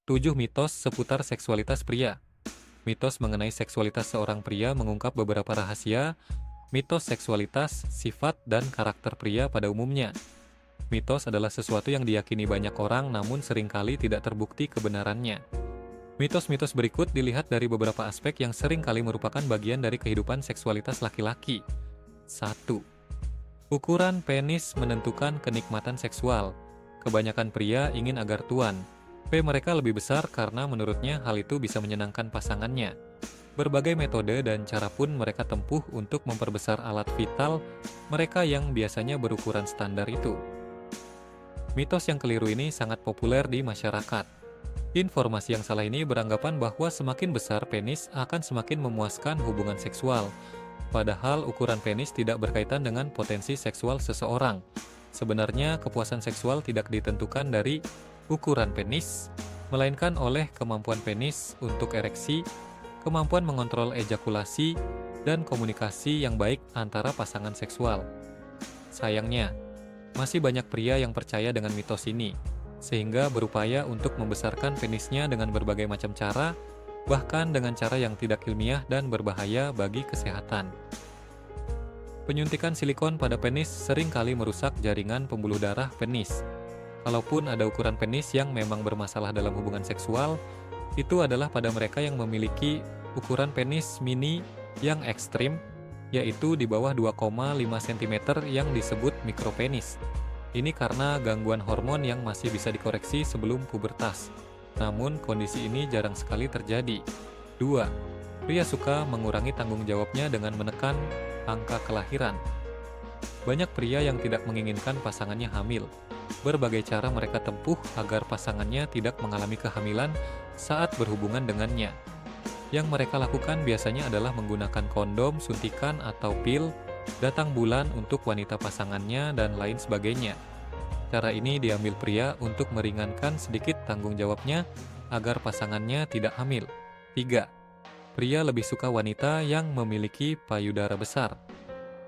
7 mitos seputar seksualitas pria. Mitos mengenai seksualitas seorang pria mengungkap beberapa rahasia, mitos seksualitas, sifat, dan karakter pria pada umumnya. Mitos adalah sesuatu yang diyakini banyak orang namun seringkali tidak terbukti kebenarannya. Mitos-mitos berikut dilihat dari beberapa aspek yang seringkali merupakan bagian dari kehidupan seksualitas laki-laki. 1. Ukuran penis menentukan kenikmatan seksual. Kebanyakan pria ingin agar tuan mereka lebih besar karena menurutnya hal itu bisa menyenangkan pasangannya. Berbagai metode dan cara pun mereka tempuh untuk memperbesar alat vital mereka yang biasanya berukuran standar itu. Mitos yang keliru ini sangat populer di masyarakat. Informasi yang salah ini beranggapan bahwa semakin besar penis akan semakin memuaskan hubungan seksual. Padahal ukuran penis tidak berkaitan dengan potensi seksual seseorang. Sebenarnya kepuasan seksual tidak ditentukan dari ukuran penis, melainkan oleh kemampuan penis untuk ereksi, kemampuan mengontrol ejakulasi, dan komunikasi yang baik antara pasangan seksual. Sayangnya, masih banyak pria yang percaya dengan mitos ini, sehingga berupaya untuk membesarkan penisnya dengan berbagai macam cara, bahkan dengan cara yang tidak ilmiah dan berbahaya bagi kesehatan. Penyuntikan silikon pada penis seringkali merusak jaringan pembuluh darah penis. Kalaupun ada ukuran penis yang memang bermasalah dalam hubungan seksual, itu adalah pada mereka yang memiliki ukuran penis mini yang ekstrim, yaitu di bawah 2,5 cm yang disebut mikropenis. Ini karena gangguan hormon yang masih bisa dikoreksi sebelum pubertas. Namun kondisi ini jarang sekali terjadi. 2. Pria suka mengurangi tanggung jawabnya dengan menekan angka kelahiran. Banyak pria yang tidak menginginkan pasangannya hamil. Berbagai cara mereka tempuh agar pasangannya tidak mengalami kehamilan saat berhubungan dengannya. Yang mereka lakukan biasanya adalah menggunakan kondom, suntikan, atau pil, datang bulan untuk wanita pasangannya, dan lain sebagainya. Cara ini diambil pria untuk meringankan sedikit tanggung jawabnya agar pasangannya tidak hamil. 3. Pria lebih suka wanita yang memiliki payudara besar.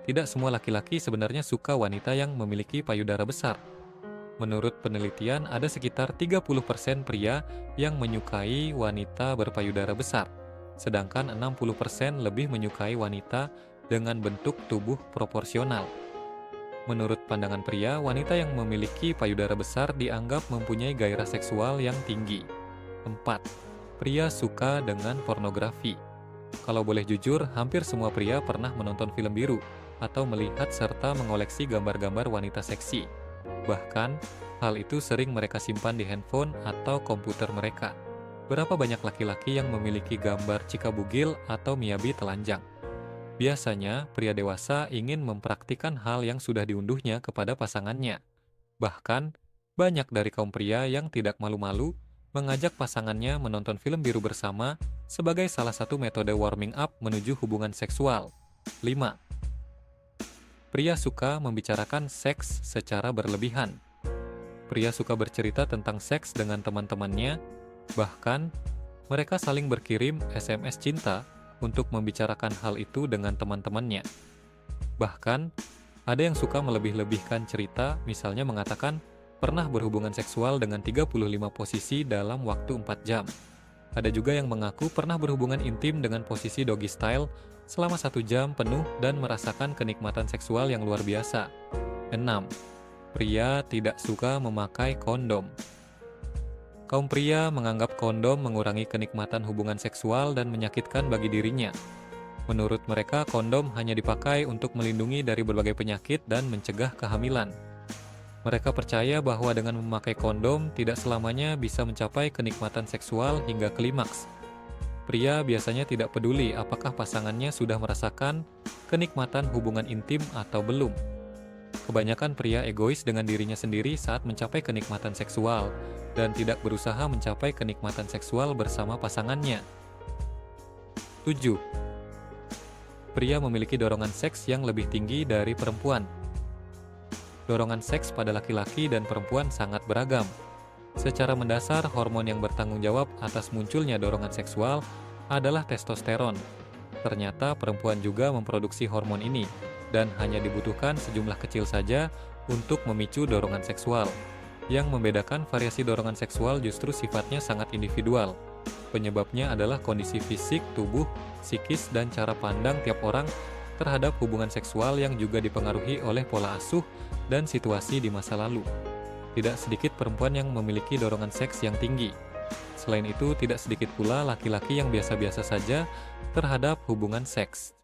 Tidak semua laki-laki sebenarnya suka wanita yang memiliki payudara besar. Menurut penelitian, ada sekitar 30% pria yang menyukai wanita berpayudara besar, sedangkan 60% lebih menyukai wanita dengan bentuk tubuh proporsional. Menurut pandangan pria, wanita yang memiliki payudara besar dianggap mempunyai gairah seksual yang tinggi. 4. Pria suka dengan pornografi. Kalau boleh jujur, hampir semua pria pernah menonton film biru atau melihat serta mengoleksi gambar-gambar wanita seksi. Bahkan, hal itu sering mereka simpan di handphone atau komputer mereka. Berapa banyak laki-laki yang memiliki gambar Chika bugil atau Miyabi telanjang? Biasanya, pria dewasa ingin mempraktikkan hal yang sudah diunduhnya kepada pasangannya. Bahkan, banyak dari kaum pria yang tidak malu-malu mengajak pasangannya menonton film biru bersama sebagai salah satu metode warming up menuju hubungan seksual. 5. Pria suka membicarakan seks secara berlebihan. Pria suka bercerita tentang seks dengan teman-temannya, bahkan mereka saling berkirim SMS cinta untuk membicarakan hal itu dengan teman-temannya. Bahkan, ada yang suka melebih-lebihkan cerita, misalnya mengatakan pernah berhubungan seksual dengan 35 posisi dalam waktu 4 jam. Ada juga yang mengaku pernah berhubungan intim dengan posisi doggy style selama 1 jam penuh dan merasakan kenikmatan seksual yang luar biasa. 6. Pria tidak suka memakai kondom. Kaum pria menganggap kondom mengurangi kenikmatan hubungan seksual dan menyakitkan bagi dirinya. Menurut mereka, kondom hanya dipakai untuk melindungi dari berbagai penyakit dan mencegah kehamilan. Mereka percaya bahwa dengan memakai kondom tidak selamanya bisa mencapai kenikmatan seksual hingga klimaks. Pria biasanya tidak peduli apakah pasangannya sudah merasakan kenikmatan hubungan intim atau belum. Kebanyakan pria egois dengan dirinya sendiri saat mencapai kenikmatan seksual dan tidak berusaha mencapai kenikmatan seksual bersama pasangannya. 7. Pria memiliki dorongan seks yang lebih tinggi dari perempuan. Dorongan seks pada laki-laki dan perempuan sangat beragam. Secara mendasar, hormon yang bertanggung jawab atas munculnya dorongan seksual adalah testosteron. Ternyata perempuan juga memproduksi hormon ini, dan hanya dibutuhkan sejumlah kecil saja untuk memicu dorongan seksual. Yang membedakan variasi dorongan seksual justru sifatnya sangat individual. Penyebabnya adalah kondisi fisik, tubuh, psikis, dan cara pandang tiap orang terhadap hubungan seksual yang juga dipengaruhi oleh pola asuh dan situasi di masa lalu. Tidak sedikit perempuan yang memiliki dorongan seks yang tinggi. Selain itu, tidak sedikit pula laki-laki yang biasa-biasa saja terhadap hubungan seks.